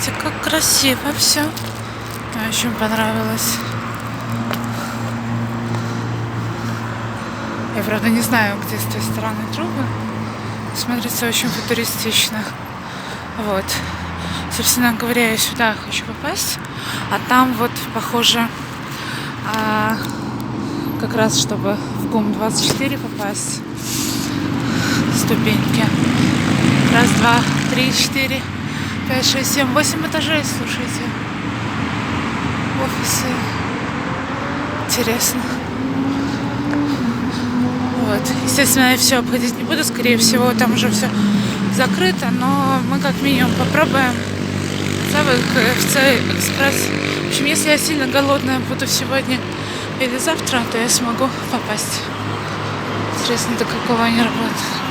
Смотрите, как красиво все. Мне очень понравилось. Я, правда, не знаю, где с той стороны трубы. Смотрится очень футуристично. Вот. Собственно говоря, я сюда хочу попасть. А там вот, похоже, как раз, чтобы в ГУМ-24 попасть, ступеньки. Раз, два, три, четыре, 5, 6, 7, 8 этажей, слушайте. Офисы. Интересно. Вот. Естественно, я все обходить не буду, скорее всего, там уже все закрыто, но мы как минимум попробуем KFC Экспресс. В общем, если я сильно голодная буду сегодня или завтра, то я смогу попасть. Интересно, до какого они работают.